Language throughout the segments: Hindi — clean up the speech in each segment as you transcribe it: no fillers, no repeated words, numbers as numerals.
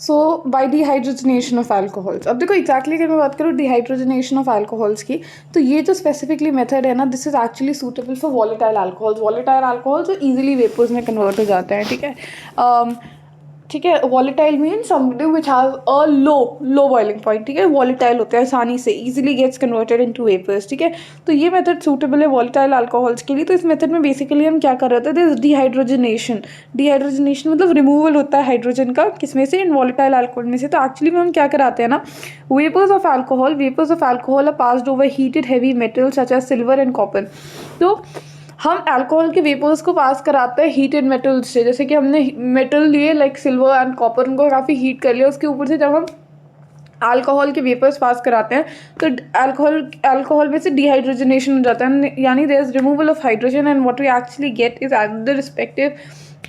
So by dehydrogenation of alcohols. अब देखो एग्जैक्टली अगर मैं बात करूँ डिहाइड्रोजनेशन ऑफ अल्कोहल्स की, तो ये जो स्पेसिफिकली मेथड है ना, this is actually suitable for volatile alcohols. Volatile alcohol जो इजीली वेपर्स में कन्वर्ट हो जाते हैं, ठीक है। ठीक है, volatile mean something which has a low boiling point, ठीक है। वॉलेटाइल होते हैं, आसानी से easily gets converted into vapours, ठीक है। तो ये मेथड सूटेबल है वॉलेटाइल अल्कोहल्स के लिए। तो इस मेथड में बेसिकली हम क्या कर रहे होते हैं, डिहाइड्रोजनेशन। डिहाइड्रोजनेशन मतलब रिमूवल होता है हाइड्रोजन का, किसमें से, इन वॉलेटाइल अल्कोहल में से। तो एक्चुअली में हम क्या कराते हैं ना, vapours of alcohol are passed over heated heavy metals such as silver and copper. तो हम अल्कोहल के वेपर्स को पास कराते हैं हीटेड मेटल्स से। जैसे कि हमने मेटल लिए लाइक सिल्वर एंड कॉपर, उनको काफ़ी हीट कर लिया, उसके ऊपर से जब हम अल्कोहल के वेपर्स पास कराते हैं तो अल्कोहल में से डिहाइड्रोजनेशन हो जाता है, यानी there is removal of hydrogen and what we actually get is the respective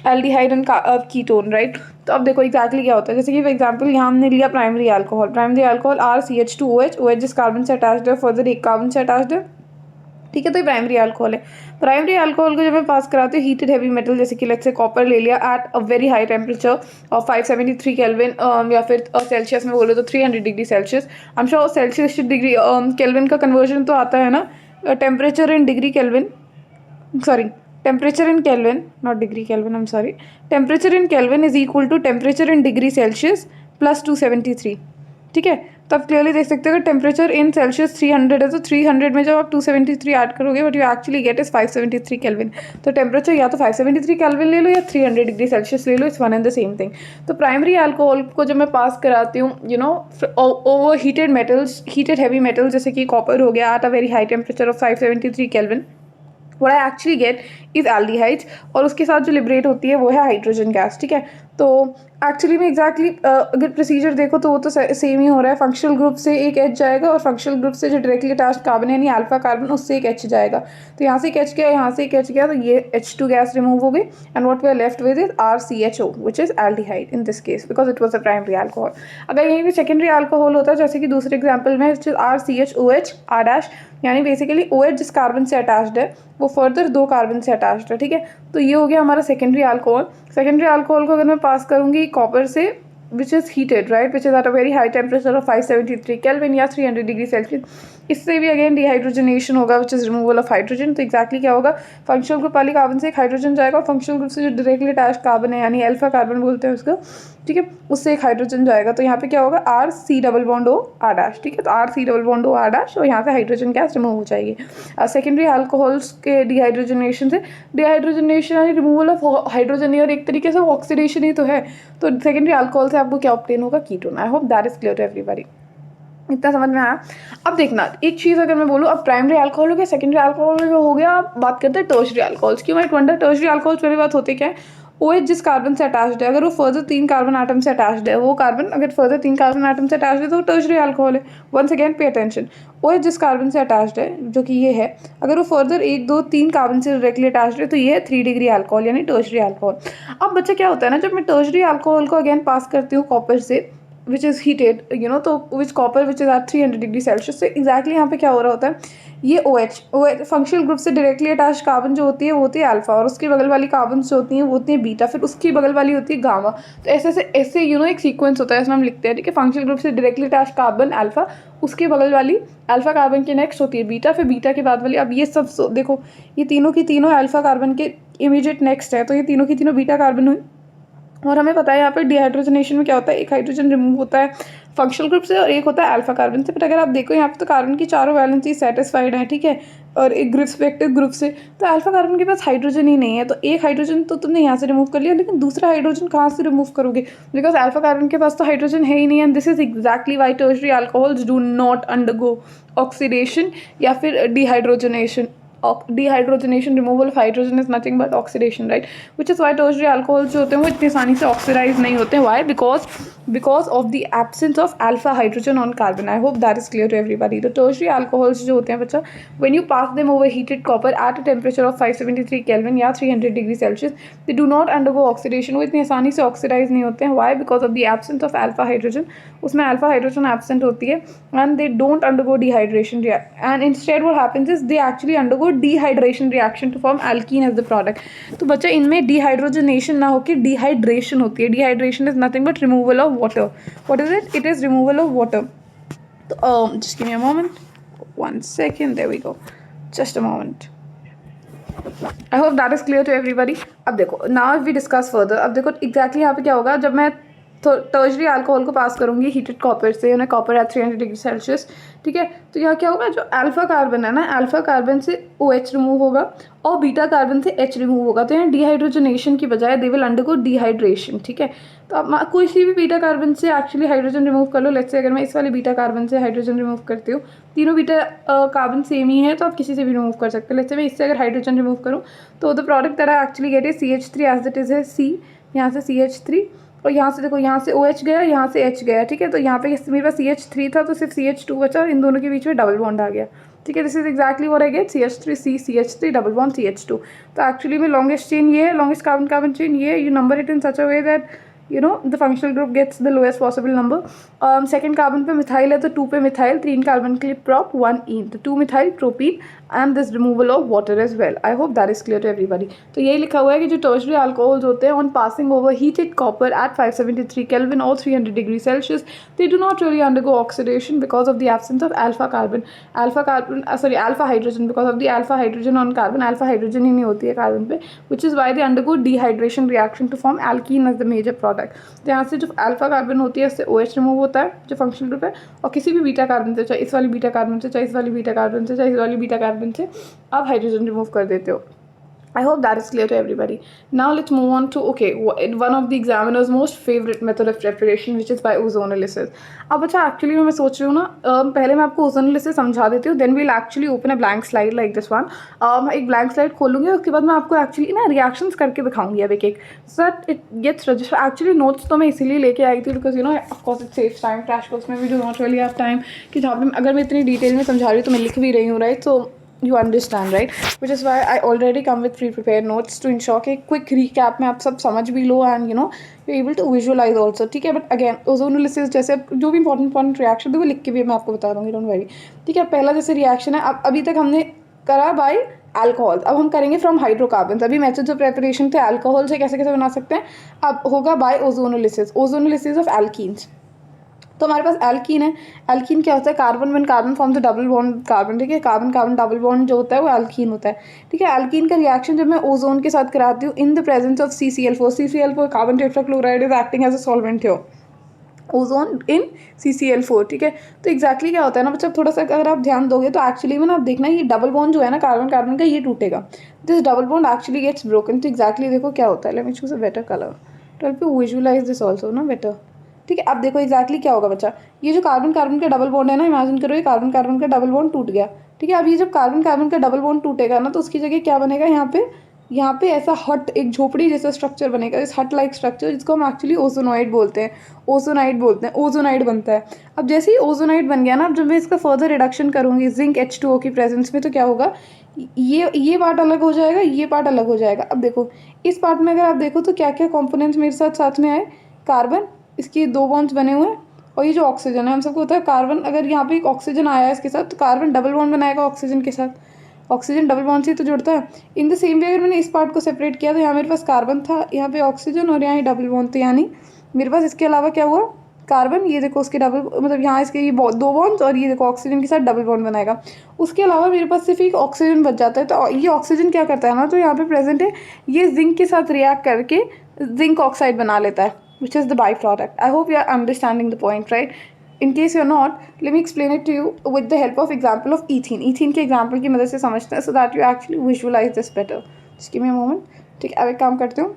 aldehyde and ketone, right. तो अब देखो एग्जैक्टली क्या होता है। जैसे कि फॉर एग्जांपल यहाँ हमने लिया प्राइमरी अल्कोहल RCH2OH, OH जिस कार्बन से अटैच्ड है, फर्दर एक कार्बन से अटैच्ड है, ठीक है। तो ये प्राइमरी अल्कोहल है। प्राइमरी अल्कोहल को जब मैं पास कराती हूँ हीटेड हैवी मेटल, जैसे कि लेट्स से कॉपर ले लिया at a very high temperature of 573 kelvin, या फिर सेल्सियस में बोले तो 300 degree Celsius. I am sure Celsius degree kelvin का कन्वर्जन तो आता है ना, temperature in degree kelvin, sorry temperature in kelvin, not degree kelvin, I am sorry. Temperature in kelvin is equal to temperature in degree Celsius plus 273, ठीक है। तो आप क्लियरली देख सकते हो कि टेम्परेचर इन सेल्सियस 300 है, तो 300 में जब आप 273 ऐड करोगे but you actually get is 573 kelvin. तो टेम्परेचर या तो 573 केल्विन ले लो या 300 डिग्री सेल्सियस ले लो, it's one and the same thing. तो प्राइमरी अल्कोहल को जब मैं पास कराती हूँ over heated metals, heated heavy metals जैसे कि कॉपर हो गया at a very high temperature of 573 kelvin, what I actually get is aldehydes, और उसके साथ जो लिबरेट होती है वो है हाइड्रोजन गैस, ठीक है। तो एक्चुअली में एग्जैक्टली अगर प्रोसीजर देखो तो वो तो सेम ही हो रहा है। फंक्शनल ग्रुप से एक एच जाएगा और फंक्शनल ग्रुप से जो डायरेक्टली अटैच्ड कार्बन है यानी अल्फा कार्बन, उससे एक एच जाएगा। तो यहाँ से एक एच गया, यहाँ से एक एच गया, तो ये H2 गैस रिमूव हो गई and what we are left with is RCHO which is aldehyde in this case because it was a primary alcohol. अगर यहीं भी सेकेंडरी अल्कोहल होता है जैसे कि दूसरे एग्जाम्पल में RCHOH R' यानी बेसिकली OH जिस कार्बन से अटैच्ड है वो फर्दर दो कार्बन से अटैच्ड है, ठीक है। तो ये हो गया हमारा सेकेंडरी अल्कोहल। सेकेंडरी अल्कोहल को अगर मैं पास करूँगी कॉपर से which is heated, right, which is eight a very high temperature of 573 kelvin या 300 डिग्री सेल्सियस, इससे भी अगेन डिहाइड्रोजनेशन होगा which is removal of hydrogen. तो एक्जैक्टली क्या होगा, फंक्शनल ग्रुप वाली कार्बन से एक हाइड्रोजन जाएगा और फंक्शनल ग्रुप से जो डायरेक्टली अटैच्ड कार्बन है यानी अल्फा कार्बन बोलते हैं उसको, ठीक है, उससे एक हाइड्रोजन जाएगा। तो यहाँ पे क्या होगा RC⋅OR', ठीक है। तो RC⋅OR' और यहाँ से हाइड्रोजन गैस रिमूव हो जाएगी। सेकेंडरी अल्कोहल्स के डिहाइड्रोजनेशन से, डिहाइड्रोजनेशन यानी रिमूवल ऑफ हाइड्रोजन और एक तरीके से ऑक्सीडेशन ही तो है। तो सेकेंडरी अल्कोहल से आपको क्या ऑब्टेन होगा, ketone. I hope that is clear to everybody. इतना समझ में आया। अब देखना एक चीज़ अगर मैं बोलूँ, अब प्राइमरी अल्कोहल हो गया, सेकेंडरी अल्कोहल जो हो गया, अब बात करते हैं टर्शरी अल्कोहल्स की। माइट वंडर टर्शरी अल्कोहल्स पहली बात होते क्या है, OH जिस कार्बन से अटैच्ड है अगर वो फर्दर 3 कार्बन आटम से अटैच्ड है, वो कार्बन अगर फर्दर 3 कार्बन आटम से अटैच्ड है तो वो टर्शरी अल्कोहल है। Once again pay attention, OH जिस कार्बन से अटैच्ड है जो कि ये है, अगर वो फर्दर 1 2 3 कार्बन से डायरेक्टली अटैच्ड है तो ये है 3 डिग्री अल्कोहल यानी टर्शरी अल्कोहल। अब बच्चा क्या होता है ना, जब मैं टर्शरी अल्कोहल को अगेन पास करती हूँ कॉपर से विच इज़ हीटेड तो which copper which is at 300 degree Celsius से, एग्जैक्टली यहाँ पे क्या हो रहा होता है, ये OH फंक्शनल ग्रुप से डायरेक्टली अटैच कार्बन जो होती है वो होती है अल्फा, और उसकी बगल वाली कार्बन जो होती हैं वो होती है बीटा, फिर उसकी बगल वाली होती है गामा। तो ऐसे एक सीक्वेंस होता है, इसमें हम लिखते हैं, ठीक है। फंक्शनल ग्रुप से डायरेक्टली अटैच कार्बन अल्फा, उसकी बगल वाली अल्फा कार्बन की नेक्स्ट होती है बीटा, फिर बीटा के बाद वाली। अब ये सब देखो, ये तीनों की तीनों अल्फा कार्बन के इमीडिएट नेक्स्ट है, तो ये तीनों की तीनों बीटा कार्बन हुई। और हमें पता है यहाँ पे डिहाइड्रोजनेशन में क्या होता है, एक हाइड्रोजन रिमूव होता है फंक्शनल ग्रुप से और एक होता है अल्फा कार्बन से। बट अगर आप देखो यहाँ पे तो कार्बन की चारों वैलेंसी सेटिस्फाइड है, ठीक है, और एक रिस्पेक्टिव ग्रुप से, तो अल्फा कार्बन के पास हाइड्रोजन ही नहीं है। तो एक हाइड्रोजन तो तुमने यहाँ से रिमूव कर लिया, लेकिन दूसरा हाइड्रोजन कहाँ से रिमूव करोगे, बिकॉज अल्फा कार्बन के पास तो हाइड्रोजन है ही नहीं। And this is exactly Y tertiary alcohols do not undergo oxidation या फिर dehydrogenation. Dehydrogenation, removal of hydrogen is nothing but oxidation, right? Which is why tertiary alcohols जो होते हैं वो इतनी आसानी से ऑक्सीडाइज नहीं होते हैं। Why? Because of the absence of alpha hydrogen on carbon. I hope that is clear to everybody. The tertiary alcohols जो होते हैं बच्चा, when you pass them over heated copper at a temperature of 573 Kelvin या 300 degree Celsius, they do not undergo oxidation. वो इतनी आसानी से ऑक्सीडाइज नहीं होते हैं। Why? Because of the absence of alpha hydrogen. उसमें alpha hydrogen absent होती है and they don't undergo dehydration. And instead what happens is they actually undergo dehydration reaction to form alkene as the product. तो बच्चा इनमें डिहाइड्रोजनेशन ना होकर डिहाइड्रेशन होती है। Dehydration is nothing but removal of water. What is it? It is removal of water. तो just give me a moment, 1 second, there we go, just a moment. I hope that is clear to everybody. अब देखो, now if we discuss further, अब देखो exactly यहाँ पे क्या होगा, जब मैं टर्शरी अल्कोहल को पास करूँगी हीटेड कॉपर से, उन्हें कॉपर एट 300 डिग्री सेल्सियस, ठीक है, तो यहाँ क्या होगा, जो अल्फा कार्बन है ना, अल्फा कार्बन से OH रिमूव होगा और बीटा कार्बन से H रिमूव होगा। तो यहाँ डिहाइड्रोजनेशन की बजाय दे विल अंडरगो डिहाइड्रेशन, ठीक है। तो आप कोई सी भी बीटा कार्बन से एक्चुअली हाइड्रोजन रिमूव कर लो। लेट्स से अगर मैं इस वाले बीटा कार्बन से हाइड्रोजन रिमूव करती हूँ, तीनों बीटा कार्बन सेम ही है, तो आप किसी से भी रिमूव कर सकते हो। लेट्स से मैं इससे अगर हाइड्रोजन रिमूव करूँ तो the product that I actually get is CH3 as it is है C, यहाँ से CH3 और यहाँ से देखो, यहाँ से OH गया, यहाँ से H गया, ठीक है। तो यहाँ पे मेरे पास CH3 था तो सिर्फ CH2 बचा और इन दोनों के बीच में डबल बॉन्ड आ गया, ठीक है। This is exactly what I get, CH3C CH3 double bond CH2। तो एक्चुअली में लॉन्गेस्ट चेन ये है, लॉन्गेस्ट कार्बन कार्बन चेन ये है। You number it in such a way that the functional group gets the lowest possible number. Second carbon पे मिथाइल है तो 2 पे मिथाइल, 3 कार्बन के लिए prop, 1 ene, तो 2 methyl propene and this removal of water as well. I hope that is clear to everybody. तो यही लिखा हुआ है कि जो tertiary alcohols होते हैं on passing over heated copper at 573 Kelvin or 300 degree Celsius, they do not really undergo oxidation because of the absence of alpha hydrogen, because of the alpha hydrogen on carbon. alpha hydrogen ही नहीं होती है कार्बन पे, which is why they undergo dehydration reaction to form alkene as the major product. तो यहाँ से जो अल्फा कार्बन होती है उससे OH रिमूव होता है जो फंक्शनल ग्रुप है, और किसी भी बीटा कार्बन से, चाहे इस वाली बीटा कार्बन से, चाहे इस वाली बीटा कार्बन से, चाहे इस वाली बीटा कार्बन से आप हाइड्रोजन रिमूव कर देते हो। I hope that is clear to everybody. Now let's move on to one of the examiner's most favorite method of preparation, which is by ozonolysis. अब अच्छा एक्चुअली मैं सोच रही हूँ ना, पहले मैं आपको ओजोनोलिसिस समझा देती हूँ, then we'll actually open a blank slide like this one. मैं एक ब्लैंक स्लाइड खोलूँगी, उसके बाद मैं आपको एक्चुअली ना रिएक्शंस करके दिखाऊंगी अब एक so that it gets register. Actually notes तो मैं इसीलिए लेके आई थी because of course it saves time. Crash course में we do not really have time कि जहाँ पे अगर मैं इतनी डिटेल में समझा रही हूँ तो मैं लिख भी रही हूँ, right. So you understand, right? Which is why I already come with pre-prepared notes to ensure कि quick recap में आप सब समझ भी लो and you're able to visualize also, ठीक है। बट अगेन ओजोनोलिसिस जैसे जो भी इंपॉर्टेंट रिएक्शन थे वो लिख के भी मैं आपको बता दूँगी, डोंट वरी, ठीक है। पहला जैसे रिएक्शन है, अब अभी तक हमने करा बाय अल्कोहल, अब हम करेंगे फ्रॉम हाइड्रोकार्बन। अभी मेथड्स ऑफ प्रेपरेशन थे अल्कोहल से कैसे कैसे बना सकते हैं, अब होगा बाय ओजोनोलिसिस ऑफ एल्कीन्स। तो हमारे पास एल्कीन है। एल्कीन क्या होता है, carbon one carbon form the double bond carbon, ठीक है। कार्बन कार्बन डबल बॉन्ड जो होता है वो एल्कीन होता है, ठीक है। एल्कीन का रिएक्शन जब मैं ओजोन के साथ कराती हूँ in the presence of CCl4 carbon tetrachloride is acting as a solvent here, ozone in CCl4, ठीक है। तो एक्जैक्टली क्या होता है ना बच्चा, थोड़ा सा अगर आप ध्यान दोगे तो एक्चुअली में ना आप देखना ये डबल बॉन्ड जो है ना कार्बन कार्बन का, ये टूटेगा, this double bond actually gets broken. तो एक्जैक्टली देखो क्या होता है, let me choose a better colour to help you visualise this also ना बेटर, ठीक है। अब देखो एक्जैक्टली क्या होगा बच्चा, ये जो कार्बन कार्बन का डबल बॉन्ड है ना, इमेजिन करो ये कार्बन कार्बन का डबल बॉन्ड टूट गया, ठीक है। अब ये जब कार्बन कार्बन का डबल बॉन्ड टूटेगा ना तो उसकी जगह क्या बनेगा, यहाँ पे ऐसा हट, एक झोपड़ी जैसा स्ट्रक्चर बनेगा, इस हट लाइक स्ट्रक्चर, जिसको हम एक्चुअली ओजोनाइड बोलते हैं, ओजोनाइड बनता है। अब जैसे ही ओजोनाइड बन गया ना, अब जब मैं इसका फर्दर रिडक्शन करूँगी जिंक H2O की प्रेजेंस में, तो क्या होगा, ये पार्ट अलग हो जाएगा, ये पार्ट अलग हो जाएगा। अब देखो इस पार्ट में अगर आप देखो तो क्या क्या कॉम्पोनेंट्स मेरे साथ में आए, कार्बन, इसके 2 बॉन्ड्स बने हुए हैं, और ये जो ऑक्सीजन है, हम सबको होता है कार्बन, अगर यहाँ पे एक ऑक्सीजन आया है इसके साथ तो कार्बन डबल बॉन्ड बनाएगा ऑक्सीजन के साथ, ऑक्सीजन डबल बॉन्ड से तो जुड़ता है। इन द सेम वे अगर मैंने इस पार्ट को सेपरेट किया तो यहाँ मेरे पास कार्बन था, यहाँ पे ऑक्सीजन, और यहाँ डबल बॉन्ड थे, यानी मेरे पास इसके अलावा क्या हुआ, कार्बन, ये देखो उसके डबल, मतलब यहाँ इसके ये 2 बॉन्ड्स, और ये देखो ऑक्सीजन के साथ डबल बॉन्ड बनाएगा। उसके अलावा मेरे पास सिर्फ एक ऑक्सीजन बच जाता है। तो ये ऑक्सीजन क्या करता है ना, तो यहाँ पे प्रेजेंट है, ये जिंक के साथ रिएक्ट करके जिंक ऑक्साइड बना लेता है, which is the byproduct. I hope you are understanding the point, right? In case you're not, let me explain it to you with the help of example of ethene. ethene के example की मदद से समझते हैं, so that you actually visualize this better. Just give me a moment. ठीक है, अब एक काम करते हूँ,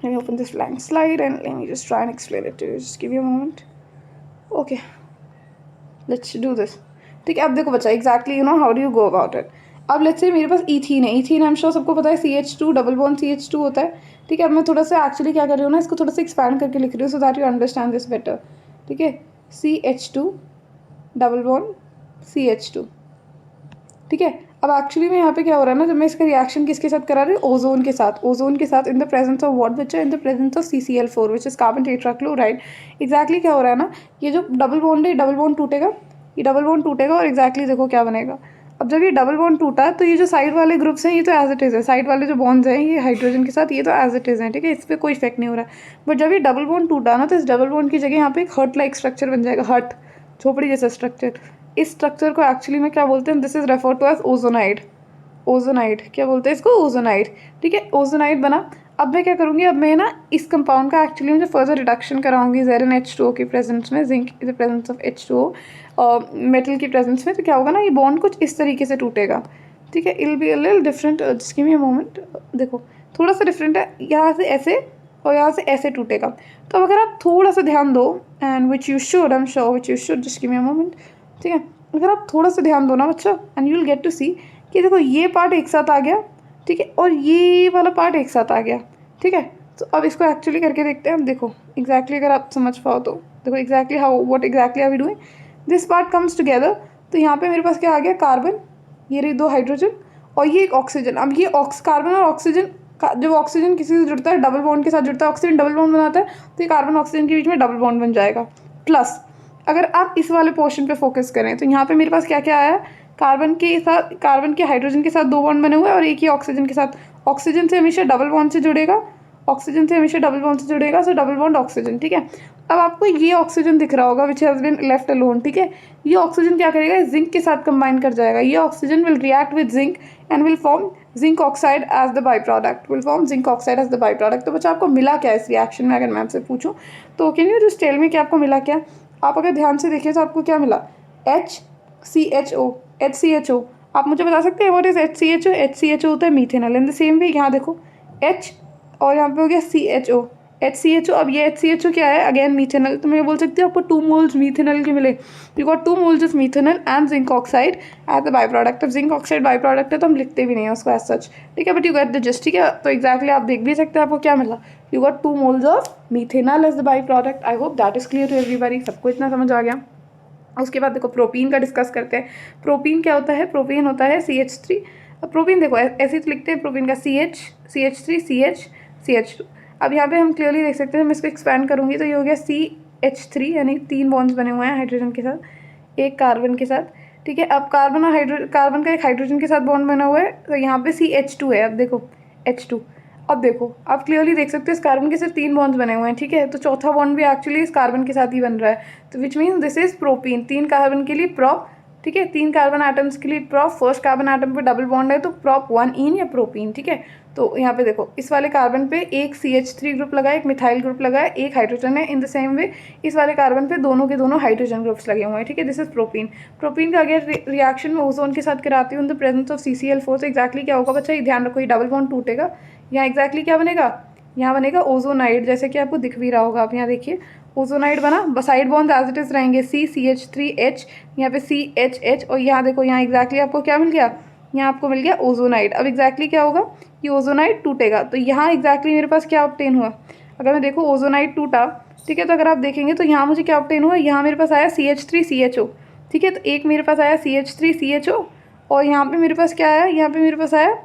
let me open this blank slide and let me just try and explain it to you. Just give me a moment. Okay, let's do this. ठीक है, अब देखो बच्चा exactly how do you go about it. अब लेट्स से मेरे पास ईथीन है, ईथीन आई एम श्योर सबको पता है CH2 डबल बॉन्ड CH2 होता है, ठीक है। अब मैं थोड़ा सा एक्चुअली क्या कर रही हूँ ना, इसको थोड़ा सा एक्सपैंड करके लिख रही हूँ so that you understand this better, ठीक है। CH2 डबल बॉन्ड CH2, ठीक है। अब एक्चुअली में यहाँ पे क्या हो रहा है ना, जब मैं इसका रिएक्शन किसके साथ करा रही हूँ, ओजोन के साथ in the presence of what बच्चा, in the presence of CCl4 which is carbon tetrachloride. Exactly क्या हो रहा है ना, ये जो डबल बॉन्ड है, डबल बॉन्ड टूटेगा, ये डबल बॉन्ड टूटेगा और एक्जैक्टली देखो क्या बनेगा। अब जब ये डबल बॉन्ड टूटा तो ये जो साइड वाले ग्रुप्स हैं ये तो एज इट इज़ है, साइड वाले जो बॉन्ड्स हैं ये हाइड्रोजन के साथ ये तो एज इट इज़ हैं, ठीक है, इस पर कोई इफेक्ट नहीं हो रहा है। बट जब ये डबल बॉन्ड टूटा ना तो इस डबल बॉन्ड की जगह यहाँ पे एक हर्ट लाइक स्ट्रक्चर बन जाएगा, हर्ट, झोपड़ी जैसा स्ट्रक्चर। इस स्ट्रक्चर को एक्चुअली में क्या बोलते हैं, this is refer to as ozonide. Ozonide क्या बोलते हैं इसको, ओजोनाइड, ठीक है, ओजोनाइड बना। अब मैं क्या करूँगी, अब मैं ना इस कंपाउंड का एक्चुअली मुझे फर्दर रिडक्शन कराऊंगी ZnH2O की प्रेजेंस में, zinc in the presence of H2O metal की प्रेजेंस में। तो क्या होगा ना, ये बॉन्ड कुछ इस तरीके से टूटेगा, ठीक है, I'll be a little different, just give me a moment, देखो थोड़ा सा डिफरेंट है, यहाँ से ऐसे और यहाँ से ऐसे टूटेगा। तो अब अगर आप थोड़ा सा ध्यान दो, and which you should, I am sure which you should, just give me a moment, ठीक है, अगर आप थोड़ा सा ध्यान दो ना बच्चा, and you will get to see कि देखो ये पार्ट एक साथ आ गया, ठीक है, और ये वाला पार्ट एक साथ आ गया, ठीक है। तो अब इसको एक्चुअली करके देखते हैं हम, देखो एग्जैक्टली अगर आप समझ पाओ तो देखो exactly how what exactly are we doing, this part comes together. तो यहाँ पे मेरे पास क्या आ गया, कार्बन, ये रही 2 हाइड्रोजन और ये एक ऑक्सीजन। अब ये कार्बन और ऑक्सीजन, जब ऑक्सीजन किसी से जुड़ता है डबल बॉन्ड के साथ जुड़ता है, ऑक्सीजन डबल बॉन्ड बनाता है, तो ये कार्बन ऑक्सीजन के बीच में डबल बॉन्ड बन जाएगा। प्लस अगर आप इस वाले पोर्शन पे फोकस करें तो यहाँ पे मेरे पास क्या क्या आया, कार्बन के साथ, कार्बन के हाइड्रोजन के साथ 2 बॉन्ड बने हुए हैं और एक ही ऑक्सीजन के साथ। ऑक्सीजन से हमेशा डबल बॉन्ड से जुड़ेगा, ऑक्सीजन से हमेशा डबल बॉन्ड से जुड़ेगा, सो डबल बॉन्ड ऑक्सीजन, ठीक है। अब आपको ये ऑक्सीजन दिख रहा होगा which has been left alone, ठीक है, ये ऑक्सीजन क्या करेगा, जिंक के साथ कंबाइन कर जाएगा। ये oxygen will react with zinc and will form zinc oxide as the by product, will form zinc oxide as the by product. तो बच्चा आपको मिला क्या इस रिएक्शन में, अगर मैं आपसे पूछूं तो can you just tell me कि आपको मिला क्या। आप अगर ध्यान से देखिए तो आपको क्या मिला, HCHO, HCHO। आप मुझे बता सकते हैं व्हाट इज HCHO, HCHO होता है methanol. In the same way यहाँ देखो H और यहाँ पे हो गया CHO, HCHO। अब ये HCHO क्या है, अगेन मीथेनल। तो मैं बोल सकती हूँ आपको 2 मोल्स मीथेनल के मिले, you got 2 moles of methanal and zinc oxide as the by product. अब जिंक ऑक्साइड बाई प्रोडक्ट है तो हम लिखते भी नहीं है उसको एज सच, ठीक है, but you get the just, ठीक है। तो एग्जैक्टली आप देख भी सकते हैं आपको क्या मिला, you got 2 moles of methanal as the by product. I hope that is clear to everybody, सबको इतना समझ आ गया। उसके बाद देखो प्रोपीन का डिस्कस करते हैं। प्रोपीन क्या होता है, प्रोपीन होता है CH3। अब प्रोपीन देखो ऐसे तो लिखते हैं प्रोपीन का CH3 CH2। अब यहाँ पे हम क्लियरली देख सकते हैं, मैं इसको एक्सपैंड करूँगी तो ये हो गया CH3, यानी 3 बॉन्ड्स बने हुए हैं हाइड्रोजन के साथ, एक कार्बन के साथ, ठीक है। अब कार्बन और कार्बन का एक हाइड्रोजन के साथ बॉन्ड बना हुआ है, तो यहाँ पे CH2 है। अब देखो H2, अब देखो आप क्लियरली देख सकते हो इस कार्बन के सिर्फ 3 बॉन्ड्स बने हुए हैं, ठीक है, तो चौथा बॉन्ड भी एक्चुअली इस कार्बन के साथ ही बन रहा है, तो which mean this is propene. 3 carbon के लिए प्रॉप, ठीक है, 3 कार्बन एटम्स के लिए प्रॉप, फर्स्ट कार्बन एटम पे डबल बॉन्ड है तो प्रॉप 1 इन या प्रोपीन, ठीक है। तो यहाँ पे देखो इस वाले कार्बन पे एक CH3 ग्रुप लगा है, एक मिथाइल ग्रुप लगा है, एक हाइड्रोजन है। इन द सेम वे इस वाले कार्बन पे दोनों के दोनों हाइड्रोजन ग्रुप्स लगे हुए हैं, ठीक है, दिस इज प्रोपीन। प्रोपीन का अगर रिएक्शन में ओजोन के साथ कराती हूँ in the presence of CCl4, तो एक्जैक्टली क्या होगा बच्चा, ये ध्यान रखो, ये डबल बॉन्ड टूटेगा, यहाँ एग्जैक्टली क्या बनेगा, यहाँ बनेगा ओजोनाइड, जैसे कि आपको दिख भी रहा होगा। आप यहाँ देखिए ओजोनाइड बना, side bond as it is रहेंगे, CH3H, यहाँ पे CHH, और यहाँ देखो यहाँ एग्जैक्टली आपको क्या मिल गया, यहाँ आपको मिल गया ओजोनाइड। अब एग्जैक्टली क्या होगा, ये ओजोनाइड टूटेगा, तो यहाँ एग्जैक्टली मेरे पास क्या ऑब्टेन हुआ, अगर मैं देखो ओजोनाइड टूटा, ठीक है, तो अगर आप देखेंगे तो यहाँ मुझे क्या ऑब्टेन हुआ, यहाँ मेरे पास आया CH3CHO, ठीक है, तो एक मेरे पास आया CH3CHO और यहाँ पे मेरे पास क्या आया, यहाँ पे मेरे पास आया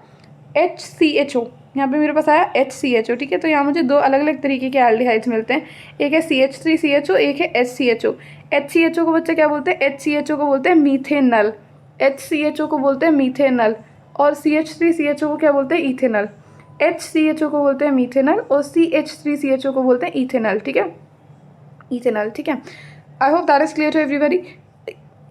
HCHO, यहाँ पे मेरे पास आया HCHO, ठीक है। तो यहाँ मुझे 2 अलग अलग तरीके के एल्डिहाइड्स मिलते हैं, एक है CH3CHO, एक है HCHO। HCHO को बच्चे क्या बोलते हैं, HCHO को बोलते हैं मीथेनल, HCHO को बोलते हैं मीथेनल, और CH3CHO को क्या बोलते हैं, इथेनल। HCHO को बोलते हैं मीथेनल और CH3CHO को बोलते हैं इथेनल, ठीक है, इथेनल, ठीक है। I hope that is clear to everybody.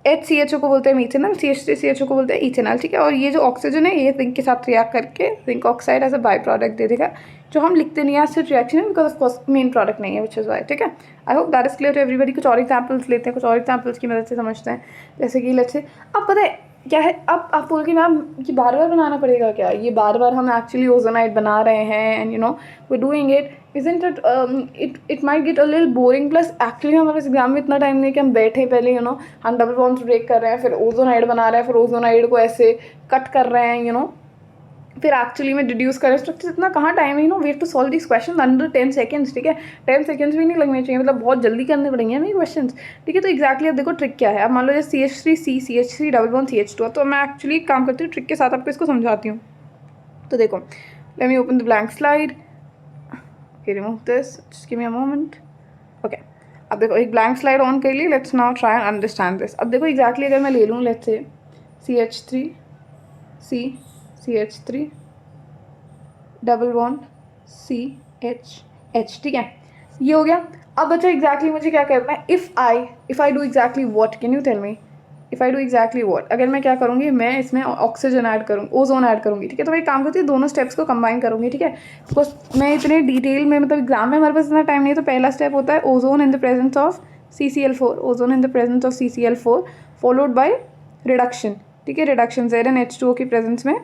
HCHO को बोलते हैं मीथेनल, CH3CHO को बोलते हैं इथेनल, ठीक है। और ये जो ऑक्सीजन है ये जिंक के साथ रिएक्ट करके zinc oxide as a by product दे देगा, जो हम लिखते नहीं है सिर्फ रिएक्शन है, बिकॉज ऑफकोर्स मेन प्रोडक्ट नहीं है, विच इज़ वाई, ठीक है। I hope that is clear to everybody. कुछ और एग्जाम्पल्स लेते हैं, कुछ और एग्जाम्पल्स की मदद से समझते हैं, जैसे कि लेट्स से अब पता है क्या है, अब आप बोल के मैम कि बार बार बनाना पड़ेगा क्या, ये बार बार हम एक्चुअली ओजोनाइड बना रहे हैं and you know we doing it, isn't it might get a little boring, plus actually हमारे एग्जाम में इतना टाइम नहीं कि हम बैठे पहले हम डबल बॉन्ड्स ब्रेक कर रहे हैं, फिर ओजोनाइड बना रहे हैं, फिर ओजोनाइड को ऐसे कट कर रहे हैं फिर एक्चुअली में डिड्यूस करें स्ट्रक्चर, इतना कहाँ टाइम है we have to solve this question under 10 seconds, ठीक है। 10 सेकंड्स भी नहीं लगने चाहिए, मतलब बहुत जल्दी करने पड़ेंगे हमें क्वेश्चन, ठीक है। तो एक्जैक्टली अब देखो ट्रिक क्या है। अब मान लो जैसे CH3 डबल बॉन्ड CH2, तो मैं एक्चुअली काम करती हूँ ट्रिक के साथ, आपको इसको समझाती हूँ। तो देखो let me open the blank slide, okay remove this, just give me a moment, okay. अब देखो एक ब्लैंक स्लाइड ऑन कर ली, let's now try and understand this. अब देखो एक्जैक्टली अगर मैं ले लूँ let's say CH3 CH3 double bond CH, ठीक है, ये हो गया। अब बच्चा एग्जैक्टली मुझे क्या करना है, if I do exactly what, can you tell me, if I do exactly what, अगर मैं क्या करूँगी, मैं इसमें ऑक्सीजन ऐड करूँगी, ओजोन ऐड करूँगी, ठीक है। तो मैं एक काम करती हूँ, दोनों स्टेप्स को कंबाइन करूँगी, ठीक है। बिकॉज मैं इतने डिटेल में, मतलब एग्जाम में हमारे पास इतना टाइम नहीं है, तो पहला स्टेप होता है ozone in the presence of CCl4, ozone in the presence of CCl4 followed by reduction, ठीक है, रिडक्शन ZnH2O की प्रेजेंस में,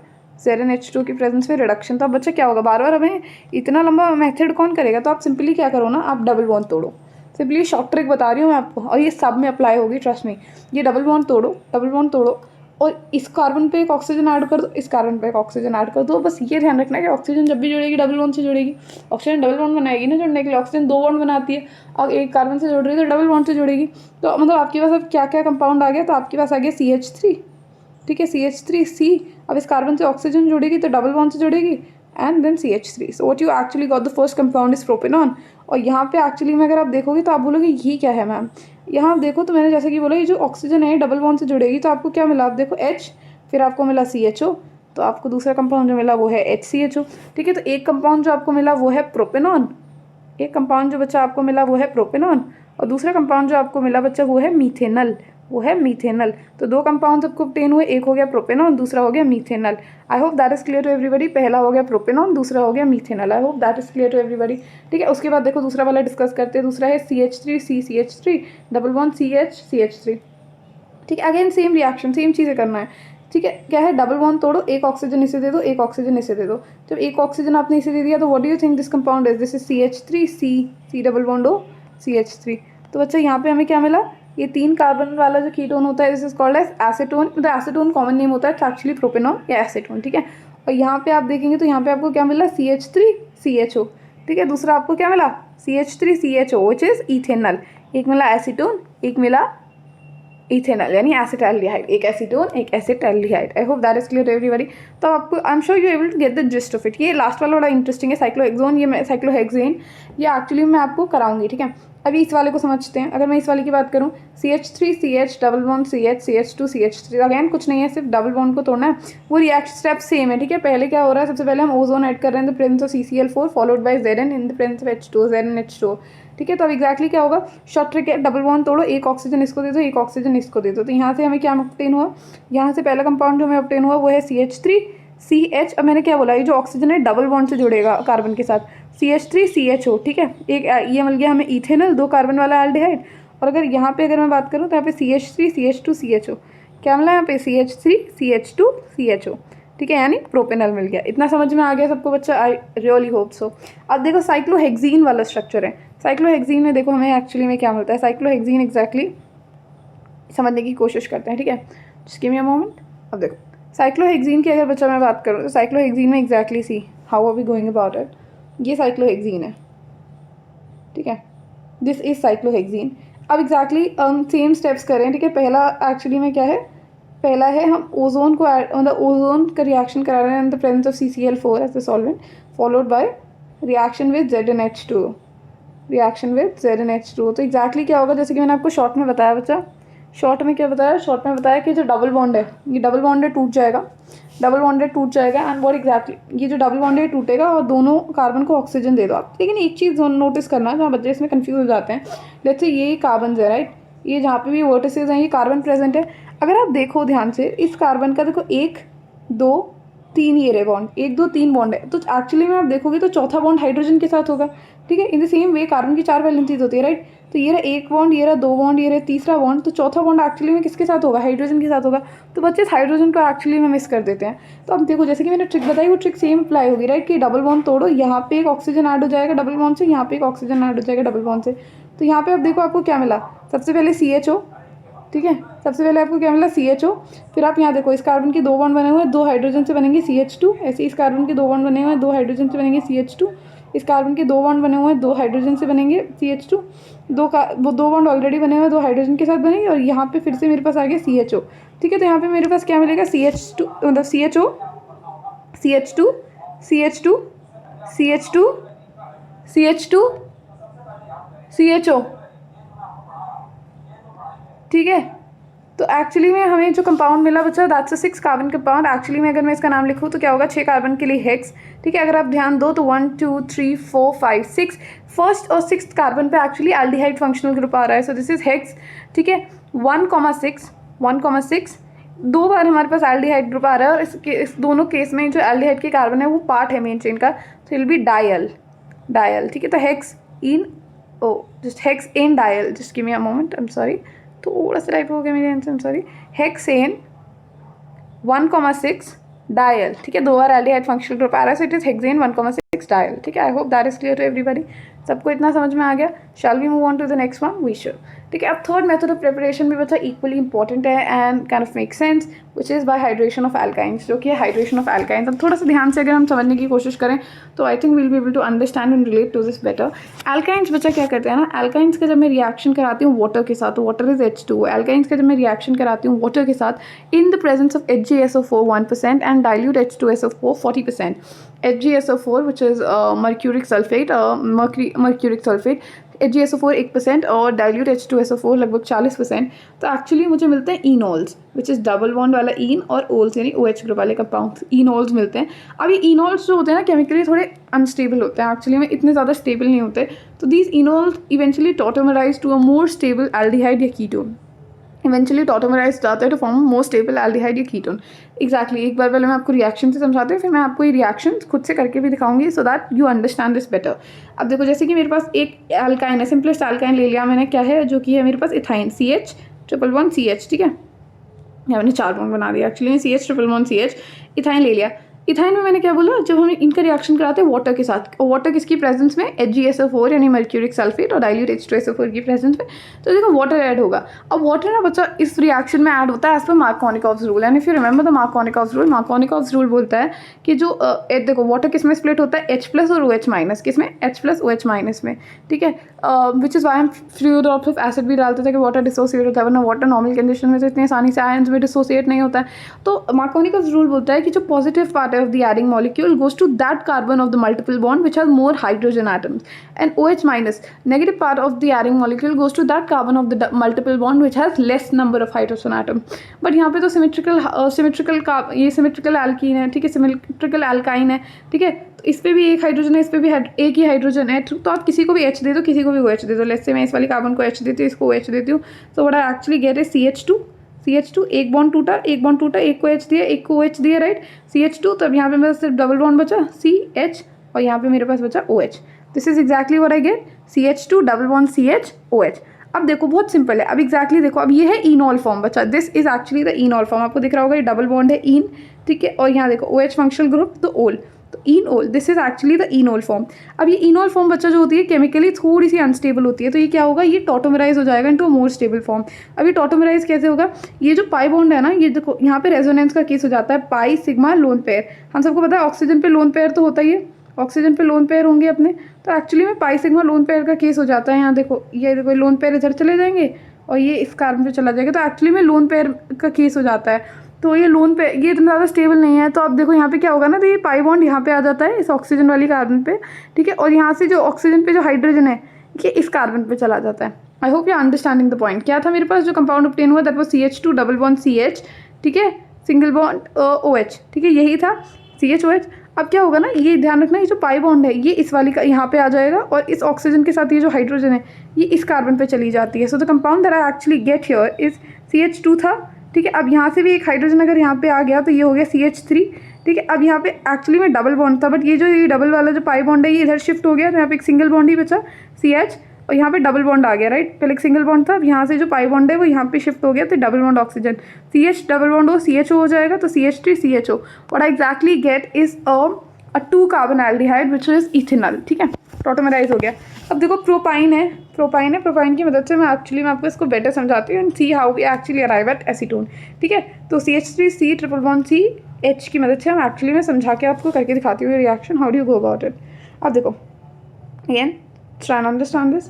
ZnH2O की प्रेजेंस में रिडक्शन। तो अब बच्चा क्या होगा, बार बार हमें इतना लंबा मेथड कौन करेगा, तो आप सिंपली क्या करो ना, आप डबल बॉन्ड तोड़ो, सिंपली शॉर्ट ट्रिक बता रही हूँ मैं आपको, और ये सब में अप्लाई होगी, ट्रस्ट में। ये डबल बॉन्ड तोड़ो और इस कार्बन पे एक ऑक्सीजन ऐड कर दो, इस कार्बन पे एक ऑक्सीजन ऐड कर दो। बस ये ध्यान रखना है कि ऑक्सीजन जब भी जुड़ेगी डबल बॉन्ड से जुड़ेगी, ऑक्सीजन डबल बॉन्ड बनाएगी ना जुड़ने के लिए, ऑक्सीजन 2 बॉन्ड बनाती है और एक कार्बन से जुड़ रही है तो डबल बॉन्ड से जुड़ेगी। तो मतलब आपके पास अब क्या क्या कंपाउंड आ गया, तो आपके पास आ गया CH3, ठीक है, CH3C। अब इस कार्बन से ऑक्सीजन जुड़ेगी तो डबल बॉन्ड से जुड़ेगी and then CH3। So what you actually got the first compound is propanone. और यहाँ पे एक्चुअली में अगर आप देखोगे तो आप बोलोगे ये क्या है मैम, यहाँ आप देखो तो मैंने जैसे कि बोला, ये जो ऑक्सीजन है डबल बॉन्ड से जुड़ेगी, तो आपको क्या मिला, आप देखो H, फिर आपको मिला CHO, तो आपको दूसरा कंपाउंड जो मिला वो है HCHO, ठीक है। तो एक कंपाउंड जो आपको मिला वो है प्रोपेनॉन, एक कंपाउंड जो बच्चा आपको मिला वो है प्रोपेनॉन, और दूसरा कंपाउंड जो आपको मिला बच्चा वो है मीथेनल, वो है मीथेनल। तो 2 कंपाउंड आपको ऑब्टेन हुए, एक हो गया प्रोपेनॉन, दूसरा हो गया methanal. I hope that is clear to everybody. पहला हो गया प्रोपेनॉन, दूसरा हो गया methanal. I hope that is clear to everybody, ठीक है। उसके बाद देखो दूसरा वाला डिस्कस करते हैं। दूसरा है CH3 डबल बॉन्ड CH3, ठीक है। अगेन सेम रिएक्शन, सेम चीज़ें करना है, ठीक है। क्या है, डबल बॉन्ड तोड़ो, एक ऑक्सीजन इसे दे दो, एक ऑक्सीजन इसे दे दो। जब एक ऑक्सीजन आपने इसे दे दिया तो what do you think this compound is, this is CH3C double bond O CH3। तो बच्चा यहाँ पे हमें क्या मिला, ये 3 कार्बन वाला जो कीटोन होता है this is called as acetone, मतलब एसीटोन कॉमन नेम होता है, एक्चुअली प्रोपेनॉन या एसीटोन, ठीक है। और यहाँ पे आप देखेंगे तो यहाँ पे आपको क्या मिला, CH3CHO, ठीक है। दूसरा आपको क्या मिला, CH3CHO विच इज इथेनल, एक मिला एसीटोन, एक मिला इथेनॉल यानी एसिटाल्डिहाइड, एक एसीटोन एक acetaldehyde. I hope that is clear to everybody. तो आपको I am sure you able to get the gist of it. ये लास्ट वाला बड़ा इंटरेस्टिंग है, साइक्लोहेक्सोन, ये मैं साइक्लोहेक्सेन ये एक्चुअली मैं आपको कराऊंगी, ठीक है। अभी इस वाले को समझते हैं। अगर मैं इस वाले की बात करूँ, CH3CH double bond CH CH2CH3, again कुछ नहीं है, सिर्फ डबल बॉन्ड को तोड़ना है। वो रिएक्शन स्टेप सेम है, ठीक है। पहले क्या हो रहा है, सबसे पहले हम ओजोन ऐड कर रहे हैं in the presence of CCl4 followed by Zn in the presence of H2O, ZnH2O, ठीक है। तो अब एक्जैक्टली क्या होगा, शॉर्ट ट्रिक है, डबल बॉन्ड तोड़ो, एक ऑक्सीजन इसको दे दो, एक ऑक्सीजन इसको दे दो। तो यहाँ से हमें क्या ऑब्टेन हुआ, यहाँ से पहला कंपाउंड जो हमें ऑब्टेन हुआ वो है CH3CH। अब मैंने क्या बोला, ये जो ऑक्सीजन है डबल बॉन्ड से जुड़ेगा कार्बन के साथ, CH3CHO, ठीक है। एक ये मिल गया हमें इथेनल, 2 कार्बन वाला एल्डिहाइड। और अगर यहाँ पे अगर मैं बात करूँ तो यहाँ पे CH3CH2CHO, क्या मिला यहाँ पे CH3CH2CHO, ठीक है, यानी प्रोपेनल मिल गया। इतना समझ में आ गया सबको बच्चा, आई रियली होप सो। अब देखो साइक्लोहेक्सीन वाला स्ट्रक्चर है। साइक्लोहेक्सीन में देखो हमें एक्चुअली में क्या मिलता है, साइक्लोहेक्सीन एग्जैक्टली समझने की कोशिश करते हैं, ठीक है। Just give me a moment. अब देखो साइक्लोहेक्सीन की अगर बच्चा मैं बात करूँ तो साइक्लोहेक्सीन में exactly see how are we going about it, ये साइक्लोहेक्सीन है, ठीक है, दिस इज साइक्लोहेक्सीन। अब एग्जैक्टली सेम स्टेप्स करें, ठीक है। पहला एक्चुअली में क्या है, पहला है हम ओजोन को मतलब ओजोन का रिएक्शन करा रहे हैं in the presence of CCl4 as the solvent followed by reaction with ZnH2, reaction with ZnH2। तो एग्जैक्टली क्या होगा, जैसे कि मैंने आपको शॉर्ट में बताया बच्चा, शॉर्ट में क्या बताया, शॉर्ट में बताया कि जो डबल बॉन्ड है, ये डबल बॉन्ड टूट जाएगा, डबल बॉन्डेड टूट जाएगा एंड व्हाट एग्जैक्टली, ये जो डबल बॉन्डेड टूटेगा और दोनों कार्बन को ऑक्सीजन दे दो आप। लेकिन एक चीज़ नोटिस करना, जहाँ बच्चे इसमें कंफ्यूज हो जाते हैं, लेट्स से ये कार्बन है राइट, ये जहाँ पे भी वर्टिसेस हैं ये कार्बन प्रेजेंट है। अगर आप देखो ध्यान से इस कार्बन का, देखो 1 2 3 ये रे बॉन्ड, 1 2 3 बॉन्ड है, तो एक्चुअली में आप देखोगे तो चौथा बॉन्ड हाइड्रोजन के साथ होगा, ठीक है। In the same way carbon की 4 वैलेंसीज होती है राइट। तो ये रहा 1 बॉन्ड, ये रहा 2 बॉन्ड, ये रहा तीसरा बॉन्ड, तो चौथा बॉन्ड एक्चुअली में किसके साथ होगा, हाइड्रोजन के साथ होगा। तो बच्चे इस हाइड्रोजन को एक्चुअली में मिस कर देते हैं। तो अब देखो जैसे कि मैंने ट्रिक बताई वो ट्रिक सेम अप्लाई होगी राइट, कि डबल बॉन्ड तोड़ो, यहाँ पे एक ऑक्सीजन ऐड हो जाएगा डबल बॉन्ड से, यहाँ पे एक ऑक्सीजन ऐड हो जाएगा डबल बॉन्ड से। तो यहाँ पे अब देखो आपको क्या मिला, सबसे पहले CHO, ठीक है, सबसे पहले आपको क्या मिला CHO। फिर आप यहाँ देखो इस कार्बन के 2 बॉन्ड बने हुए हैं, 2 हाइड्रोजन से बनेंगे CH2, ऐसे इस कार्बन के 2 बॉन्ड बने हुए हैं, 2 हाइड्रोजन से बनेंगे CH2, इस कार्बन के 2 बॉन्ड बने हुए हैं, 2 हाइड्रोजन से बनेंगे CH2, वो 2 बॉन्ड ऑलरेडी बने हुए हैं, 2 हाइड्रोजन के साथ बनेंगे, और यहाँ पे फिर से मेरे पास आ गया CHO, ठीक है। तो यहाँ पे मेरे पास क्या मिलेगा, CH2 मतलब CHO CH2 CH2 CH2 CH2 CHO, ठीक है। तो एक्चुअली में हमें जो कंपाउंड मिला बच्चा that's a 6 carbon compound. Actually में अगर मैं इसका नाम लिखूँ तो क्या होगा, 6 कार्बन के लिए हेक्स, ठीक है। अगर आप ध्यान दो तो 1 2 3 4 5 6 फर्स्ट और 6th कार्बन पे एक्चुअली एल्डिहाइड फंक्शनल ग्रुप आ रहा है, सो दिस इज हेक्स, ठीक है। 1,6 दो बार हमारे पास एल्डिहाइड ग्रुप आ रहा है, और इस दोनों केस में जो एल्डिहाइड के कार्बन है वो पार्ट है मेन चेन का, तो विल बी डायल, ठीक है। तो hexane just hexane dial, just give me a moment, I am sorry, थोड़ा सा टाइप हो गया मेरे answer, I am sorry. Hexane 1,6 dial, ठीक है। दो बार एल्डिहाइड फंक्शनल ग्रुप आ रहा है, so it is hexane 1,6 dial, ठीक है। I hope that is clear to everybody, सबको इतना समझ में आ गया। Shall we move on to the next one, we should, ठीक है। अब थर्ड मेथड ऑफ प्रिपरेशन भी बच्चा इक्वली इंपॉर्टेंट है and kind of make sense, which is by hydration of alkynes, जो कि है हाइड्रेशन ऑफ एल्काइंस। अब थोड़ा सा ध्यान से अगर हम समझने की कोशिश करें तो I think will be able to understand and relate to this better. Alkynes बच्चा क्या करते हैं ना, एल्काइंस का जब मैं रिएक्शन कराती हूँ वाटर के साथ, तो वाटर इज H2, एल्काइंस का जब मैं रिएक्शन कराती हूँ वाटर के साथ in the presence of HgSO4 1% and dilute H2SO4 40%, HgSO4 which is mercuric sulfate, mercuric sulfate, HgSO4 1% और डाइल्यूट H2SO4 लगभग 40%। तो एक्चुअली मुझे मिलते हैं इनोल्स, विच इज़ डबल बॉन्ड वाला इन, और ओल्स यानी OH ग्रुप वाले कंपाउंड्स, इनोल्स मिलते हैं। अब ये इनोल्स जो होते हैं ना केमिकली थोड़े अनस्टेबल होते हैं, एक्चुअली में इतने ज़्यादा स्टेबल नहीं होते, तो these enols eventually tautomerise to a more stable aldehyde या कीटोन, इवेंचुअली टॉटोमराइज जाता है to form more stable aldehyde या कीटोन। एग्जैक्टली, एक बार पहले मैं आपको रिएक्शन से समझाती हूँ, फिर मैं आपको ये रिएक्शन खुद से करके भी दिखाऊंगी so that you understand this better. अब देखो, जैसे कि मेरे पास एक एल्काइन है, सिंपलेस्ट एल्काइन ले लिया मैंने, क्या है, जो कि है मेरे पास इथाइन CH111CH, ठीक है। या मैंने 4 बॉन्ड बना दिया, एक्चुअली CH111CH, इथाइन ले लिया। इथाइन में मैंने क्या बोला, जब हम इनका रिएक्शन कराते हैं वाटर के साथ, और वाटर किसकी प्रेजेंस में, HgSO4 यानी मर्क्यूरिक सल्फेट और डाइल्यूट H2SO4 की प्रेजेंस में, तो देखो वाटर ऐड होगा। अब वाटर ना बच्चा इस रिएक्शन में ऐड होता है as per Markovnikov's rule, and if you remember the Markovnikov's rule बोलता है कि जो देखो वाटर किस में स्प्लिट होता है, H+ और OH-, किसमें, H+ OH- में, ठीक है। विच इज़ वाई हम फ्यू ड्रॉप्स ऑफ एसिड भी डालते थे कि वाटर डिसोसिएट होता है, वरना वाटर नॉर्मल कंडीशन में तो इतनी आसानी से आयंस में डिसोसिएट नहीं होता है। तो मार्कोनिकॉव्स रूल बोलता है कि जो positive part of the adding molecule goes to that carbon of the multiple bond which has more hydrogen atoms, and OH-, negative part of the adding molecule goes to that carbon of the multiple bond which has less number of hydrogen atom। But यहाँ पे तो ये सिमेट्रिकल एल्कीन है, ठीक है, सिमेट्रिकल एल्काइन है, ठीक है। तो इस पर भी एक हाइड्रोजन है, इस पर भी एक ही हाइड्रोजन है, तो आप किसी को भी H दे दो, किसी को भी OH दे दो। लेट्स से मैं इस वाली कार्बन को H देती हूँ, इसको OH देती हूँ, तो व्हाट आई एक्चुअली गेट है CH2, एक बॉन्ड टूटा, एक को H दिया, एक को OH दिया, राइट, CH2। तो अब यहाँ पे मेरे पास सिर्फ डबल बॉन्ड बचा CH, और यहाँ पे मेरे पास बचा OH। This is exactly what I get, CH2 double bond CH OH। अब देखो बहुत सिंपल है, अब एग्जैक्टली देखो, अब ये है इनॉल फॉर्म बचा, this is actually the enol form, आपको दिख रहा होगा ये डबल बॉन्ड है इन, ठीक है, और यहाँ देखो OH फंक्शनल ग्रुप, तो ओल, तो enol, this is actually the enol form. अब ये इनोल फॉर्म बच्चा जो होती है केमिकली थोड़ी सी अनस्टेबल होती है, तो ये क्या होगा, ये टॉटोमराइज हो जाएगा इनटू मोर स्टेबल फॉर्म। अब ये टॉटोमराइज कैसे होगा, ये जो पाई बॉन्ड है ना, ये देखो यहाँ पे रेजोनेंस का केस हो जाता है, पाई सिग्मा लोन पेयर। हम सबको पता है ऑक्सीजन पे लोन पेयर तो होता ही है, ऑक्सीजन पे लोन पेयर होंगे अपने, तो एक्चुअली में पाई सिग्मा लोन पेयर का केस हो जाता है। यहाँ देखो, ये देखो लोन पेयर इधर चले जाएंगे और ये इस कार्बन पे चला जाएगा, तो एक्चुअली में लोन पेयर का केस हो जाता है। तो ये लोन पे ये इतना ज़्यादा स्टेबल नहीं है, तो अब देखो यहाँ पे क्या होगा ना, तो ये पाई बॉन्ड यहाँ पे आ जाता है इस ऑक्सीजन वाली कार्बन पे, ठीक है, और यहाँ से जो ऑक्सीजन पे जो हाइड्रोजन है ये इस कार्बन पे चला जाता है। I hope you understanding the point. क्या था मेरे पास जो कंपाउंड ऑब्टेन हुआ, that was CH2 double bond CH, ठीक है, सिंगल बॉन्ड OH, ठीक है, यही था CHOH। अब क्या होगा ना, ये ध्यान रखना, ये जो पाई बॉन्ड है ये इस वाली का यहाँ पे आ जाएगा, और इस ऑक्सीजन के साथ ये जो हाइड्रोजन है ये इस कार्बन पे चली जाती है। So the compound that I actually get here is CH2 था, ठीक है। अब यहाँ से भी एक हाइड्रोजन अगर यहाँ पे आ गया तो ये हो गया CH3, ठीक है। अब यहाँ पे एक्चुअली में डबल बॉन्ड था, बट ये जो ये डबल वाला जो पाई बॉन्ड है ये इधर शिफ्ट हो गया, तो यहाँ पे एक सिंगल बॉन्ड ही बचा CH, और यहाँ पे डबल बॉन्ड आ गया, राइट। पहले एक सिंगल बॉन्ड था, अब यहाँ से जो पाई बॉन्ड है वो यहाँ पे शिफ्ट हो गया, तो double bond oxygen CH double bond हो CHO हो जाएगा, तो CH3 CHO। What I exactly get is a 2 carbon aldehyde which is ethanol, ठीक है, टॉटोमराइज हो गया। अब देखो प्रोपाइन है, प्रोपाइन की मदद से मैं आपको इसको बेटर समझाती हूँ and see how we actually arrive at acetone, ठीक है। तो CH3C ट्रिपल बॉन्ड CH की मदद से हम एक्चुअली में समझा के आपको करके दिखाती हूँ reaction, how do you go about it. अब देखो again try and understand this,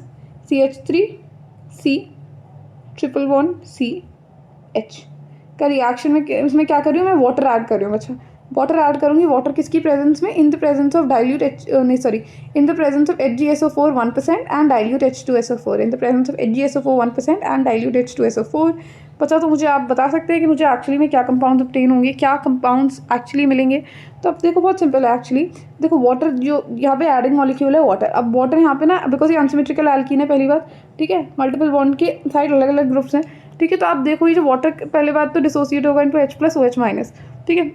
CH3C triple bond CH का रिएक्शन में इसमें क्या कर रही हूँ मैं, वाटर ऐड कर रही हूँ। अच्छा, वाटर ऐड करूँगी, वाटर किसकी प्रेजेंस में, इन the presence of in the presence of HgSO4 1% and dilute H2SO4, in the presence of HgSO4 1% and dilute H2SO4। बचा तो मुझे आप बता सकते हैं कि मुझे एक्चुअली में क्या कंपाउंड्स ऑब्टेन होंगे, क्या कंपाउंड्स एक्चुअली मिलेंगे। तो अब देखो बहुत सिंपल है एक्चुअली। देखो वाटर जो यहाँ पे एडिंग मॉलिक्यूल है वाटर, अब वाटर यहाँ पे ना बिकॉज ये अनसिमेट्रिकल एल्कीन है पहली बात, ठीक है, मल्टीपल बॉन्ड के साइड अलग अलग ग्रुप्स हैं, ठीक है। तो आप देखो ये जो वाटर पहले बात तो डिसोसिएट होगा इनटू H+ OH-, ठीक है।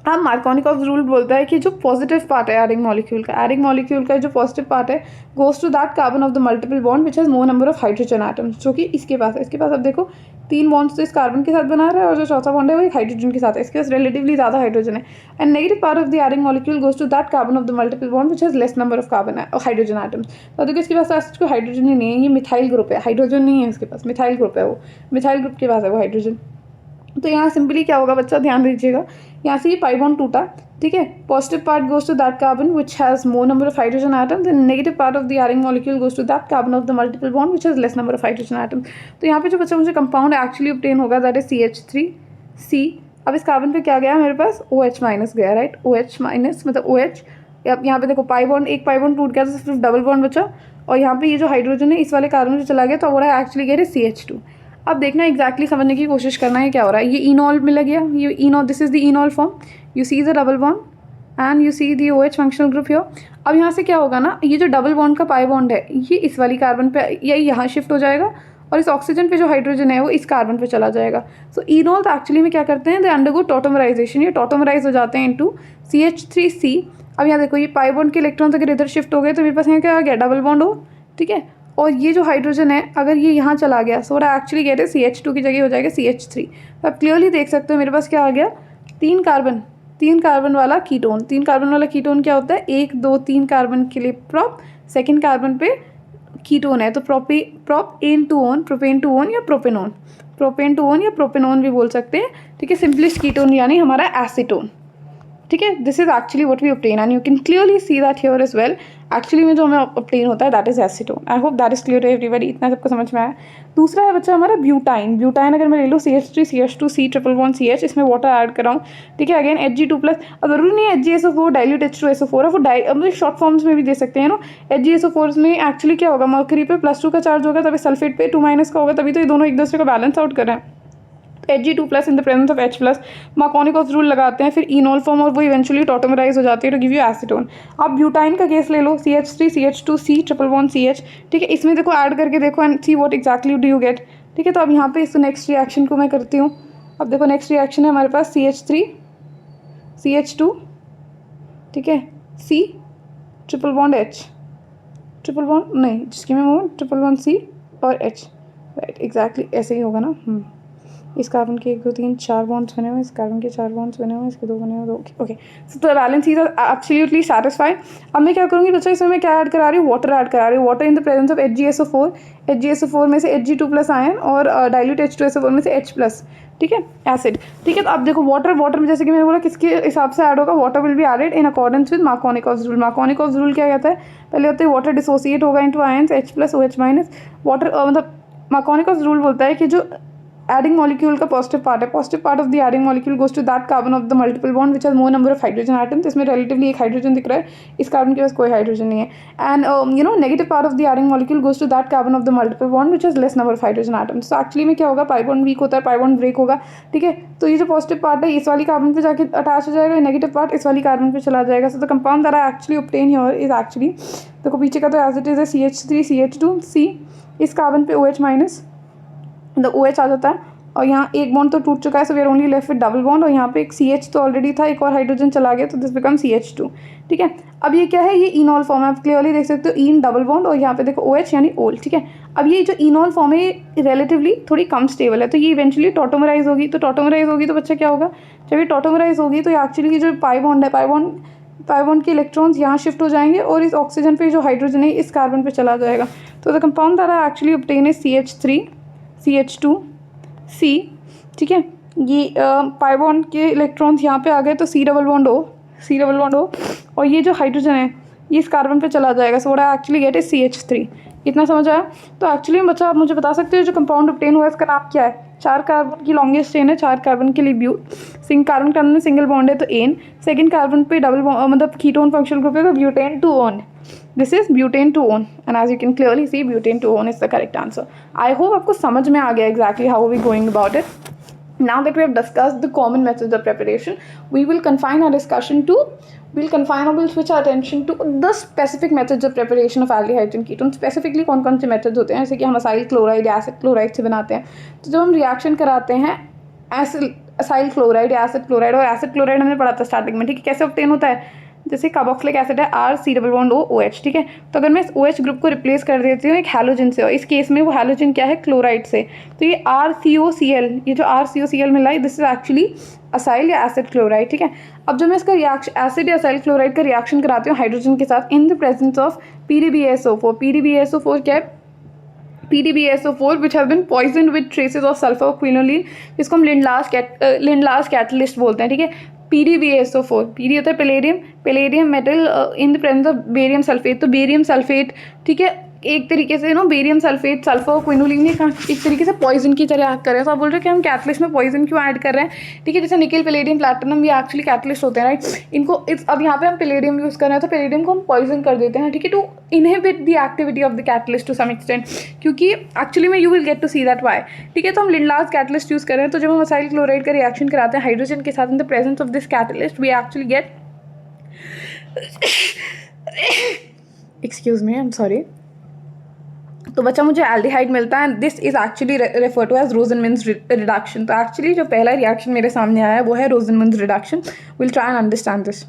अब मार्कोनिकॉव्स रूल बोलता है कि जो पॉजिटिव पार्ट है एडिंग मॉलिक्यूल का जो पॉजिटिव पार्ट है goes to that carbon of the multiple bond which has more number of hydrogen atoms, जो कि इसके पास है। इसके पास अब देखो 3 बॉन्ड्स तो इस कार्बन के साथ बना रहा है और जो चौथा बॉन्ड है वो एक हाइड्रोजन के साथ है, इसके पास रिलेटिवली ज़्यादा हाइड्रोजन है। And negative part of the adding molecule goes to that carbon of the multiple bond which has less number of carbon hydrogen atoms. तो देखो इसके पास कोई हाइड्रोजन ही नहीं है, ये मिथाइल ग्रुप है, हाइड्रोजन नहीं है इसके पास, मिथाइल ग्रुप है, वो मिथाइल ग्रुप के पास है वो हाइड्रोजन। तो यहाँ सिंपली क्या होगा बच्चा, ध्यान दीजिएगा, यहाँ से ये पाई बॉन्ड टूटा, ठीक है, positive part goes to that carbon which has more number of hydrogen atoms and negative part of the adding molecule goes to that carbon of the multiple bond which has less number of hydrogen atoms. तो यहाँ पे जो बच्चा मुझे कंपाउंड एक्चुअली ऑब्टेन होगा दैट इज CH3C। अब इस कार्बन पे क्या गया मेरे पास, OH- गया, राइट, OH- मतलब OH। अब यहाँ पे देखो पाई बॉन्ड, एक पाई बॉन्ड टूट गया तो सिर्फ डबल बॉन्ड बचा, और यहाँ पे ये जो हाइड्रोजन है इस वाले कार्बन में चला गया तो वो रहा एक्चुअली गया CH2। अब देखना एग्जैक्टली समझने की कोशिश करना है क्या हो रहा है। ये इनॉल मिल गया, ये enol, this is the enol form, you see the double bond and you see the OH functional group here. अब यहाँ से क्या होगा ना, ये जो डबल बॉन्ड का पाई बॉन्ड है ये इस वाली कार्बन पे या यहाँ शिफ्ट हो जाएगा और इस ऑक्सीजन पे जो हाइड्रोजन है वो इस कार्बन पे चला जाएगा। सो इनॉल तो एक्चुअली में क्या करते हैं, दे अंडरगो टॉटोमराइजेशन, ये टॉटोमराइज हो जाते हैं इनटू CH3C। अब यहाँ देखो ये पाई बॉन्ड के इलेक्ट्रॉन्स अगर इधर शिफ्ट हो गए तो मेरे पास यहाँ क्या आ गया, डबल बॉन्ड हो, ठीक है। और ये जो हाइड्रोजन है अगर ये यहाँ चला गया सो रहा एक्चुअली कहते हैं CH2 की जगह हो जाएगा CH3। तो आप क्लियरली देख सकते हो मेरे पास क्या आ गया, 3 कार्बन वाला कीटोन। 3 कार्बन वाला कीटोन क्या होता है, 1 2 3 कार्बन के लिए प्रॉप, सेकंड कार्बन पे कीटोन है तो प्रोपेन टू ओन या प्रोपेनोन भी बोल सकते हैं, ठीक है। सिंपलेस्ट कीटोन यानी हमारा एसीटोन, ठीक है। This is actually what we obtain and you can clearly see that here as well. Actually में जो हमें ऑब्टेन होता है that is acetone. I hope that is clear to everybody, इतना सबको समझ में आया। दूसरा है बच्चा हमारा ब्यूटाइन अगर मैं ले लूँ CH3 CH2 C triple bond CH, इसमें वाटर ऐड कराऊँ, ठीक है, अगेन Hg2+। अब जरूरी नहीं है HgSO4 डाइल्यूट H2SO4 है, वो मतलब शॉर्ट फॉर्म्स में भी दे सकते हैं ना। HgSO4 में एक्चुअली क्या होगा, मर्करी पे +2 का चार्ज होगा, तभी सल्फेट पे 2- का होगा, तभी तो ये दोनों एक दूसरे को बैलेंस आउट कर रहे हैं। Hg2+ in the presence of H+, Markovnikov's rule लगाते हैं, फिर इनॉल फॉर्म और वो इवेंचुअली टॉटोमराइज हो जाती है टू गिव यू एसीटोन। आप ब्यूटाइन का केस ले लो, CH3 CH2 C triple bond CH, ठीक है, इसमें देखो ऐड करके देखो and see what exactly do you get, ठीक है। तो अब यहाँ पे इस नेक्स्ट रिएक्शन को मैं करती हूँ। अब देखो नेक्स्ट रिएक्शन है हमारे पास CH3 CH2, ठीक है, C triple bond H, triple bond नहीं जिसकी मैं मोमेंट ट्रिपल बॉन्ड C और H, राइट, एग्जैक्टली ऐसे ही होगा ना। इस कार्बन के 1 2 3 4 बॉन्ड्स बने हुए, इस कार्बन के 4 बॉन्ड्स बने हुए, इसके 2 बने हुए, okay. So the balance is absolutely satisfied. अब मैं क्या करूँगी बच्चा, इसमें मैं क्या ऐड करा रही हूँ, वाटर ऐड करा रही हूँ, water in the presence of HgSO4 में से Hg2+ आयन और डाइल्यूट H2SO4 में से H+, ठीक है, एसिड, ठीक है। तो अब देखो वाटर में जैसे कि मैंने बोला किसके हिसाब से ऐड होगा, water will be added in accordance with Markovnikov's rule. Markovnikov's rule क्या कहता है, पहले होते हैं वाटर डिसोसिएट होगा into ions H+ OH-, water मतलब मार्कोनिकॉव्स रूल बोलता है कि जो एडिंग मॉलिक्यूल का positive part of the adding molecule goes to that carbon of the multiple bond which has more number of hydrogen atoms. इसमें रिलेटिवली एक हाइड्रोजन दिख रहा है, इस कार्बन के पास कोई हाइड्रोजन नहीं है। And negative part of the adding molecule goes to that carbon of the multiple bond which has less number of hydrogen atoms. तो एक्चुअली में क्या होगा, पाई बॉन्ड वीक होता है, पाई बॉन्ड ब्रेक होगा, ठीक है। तो ये जो पॉजिटिव पार्ट है इस वाली कार्बन पे जाके अटैच हो जाएगा, नेगेटिव पार्ट इस वाली कार्बन पे चला जाएगा। So the compound that I actually obtain here is actually, देखो पीछे का तो एज इट इज है CH3 CH2 C, इस कार्बन पे OH-, द OH आ जाता है और यहाँ एक बॉन्ड तो टूट चुका है, so we are only left with double bond, और यहाँ पे एक CH तो ऑलरेडी था, एक और हाइड्रोजन चला गया तो दिस बिकम CH2, ठीक है। अब ये क्या है, ये इनॉल फॉर्म है, आप क्लियरली देख सकते हो, इन डबल बॉन्ड और यहाँ पे देखो OH यानी ओल, ठीक है। अब ये जो इनॉल फॉर्म है रिलेटिवली थोड़ी कम स्टेबल है, तो ये इवेंचुअली टॉटोमराइज होगी, तो बच्चा क्या होगा, जब ये टॉटोमराइज होगी तो एक्चुअली जो पाई बॉन्ड है, पाई बॉन्ड के इलेक्ट्रॉन्स यहाँ शिफ्ट हो जाएंगे और इस ऑक्सीजन पे जो हाइड्रोजन है इस कार्बन पे चला जाएगा। तो the compound that I actually obtain is CH3 CH2 C, ठीक है। ये पाई बॉन्ड के इलेक्ट्रॉन्स यहाँ पे आ गए तो C डबल बॉन्ड हो और ये जो हाइड्रोजन है ये इस कार्बन पे चला जाएगा। So what I actually get is CH3। इतना समझ आया। तो एक्चुअली बच्चा आप मुझे बता सकते हो जो कंपाउंड ऑब्टेन हुआ है इसका नाम क्या है। 4 कार्बन की लॉन्गेस्ट चेन है, 4 कार्बन के लिए कार्बन में सिंगल बॉन्ड है तो एन, सेकंड कार्बन पे डबल मतलब कीटोन फंक्शनल ग्रुप है तो butane 2 one this is butane two one, and as you can clearly see butane two one is the correct answer. I hope आपको समझ में आ गया exactly how we going about it. Now that we have discussed the common methods of preparation, we will confine our discussion to, we'll switch our attention to the specific methods of preparation of aldehydes and ketones. Specifically कौन कौन से methods होते हैं, जैसे कि हम असाइल क्लोराइड या एसिड क्लोराइड से बनाते हैं. तो जब हम रिएक्शन कराते हैं असाइल क्लोराइड या एसिड क्लोराइड, और एसिड क्लोराइड हमने पढ़ा था स्टार्टिंग में, ठीक है, कैसे ऑब्टेन होता है, जैसे कार्बोक्सिलिक एसिड है RC≡OH, ठीक है. तो अगर मैं इस OH ग्रुप को रिप्लेस कर देती हूँ एक हैलोजन से, और इस केस में वो हैलोजन क्या है, क्लोराइड से, तो ये RCOCl, ये जो RCOCl मिला है, दिस इज एक्चुअली असाइल या एसिड क्लोराइड, ठीक है. अब जब मैं इसका रिएक्शन एसिड या असाइल क्लोराइड का रिएक्शन कराती हूँ हाइड्रोजन के साथ in the presence of PDBSO4. PDBSO4 क्या है, PDBSO4 which have been poisoned with traces of sulfur quinoline, जिसको हम लिंडलास कैटलिस्ट बोलते हैं, ठीक है. PDBSO4, PD होता है palladium metal in the presence of barium sulphate. तो बेरियम सल्फेट, ठीक है, एक तरीके से बेरियम सल्फेट सल्फर क्विनोलिन ने एक तरीके से पॉइजन की तरह एक्ट कर रहे हैं. तो आप बोल रहे हैं कि हम कैटलिस्ट में पॉइजन क्यों ऐड कर रहे हैं, ठीक है. जैसे निकल पैलेडियम प्लैटिनम ये एक्चुअली कैटलिस्ट होते हैं, राइट. इनको अब यहाँ पे हम पैलेडियम यूज़ कर रहे हैं, तो पैलेडियम को हम पॉइजन कर देते हैं, ठीक है, to inhibit the activity of the catalyst to some extent, क्योंकि एक्चुअली में you will get to see that why, ठीक है. तो हम लिंडलास कैटलिस्ट यूज़ कर रहे हैं. तो जब हम असाइल क्लोराइड का रिएक्शन कराते हैं हाइड्रोजन के साथ in the presence of this catalyst, we actually get excuse me, I am sorry. तो बच्चा मुझे एल्डिहाइड मिलता है, this is actually refer to as Rosenmund's reduction. तो एक्चुअली जो पहला रिएक्शन मेरे सामने आया है वो है Rosenmund's reduction. Will try and understand this.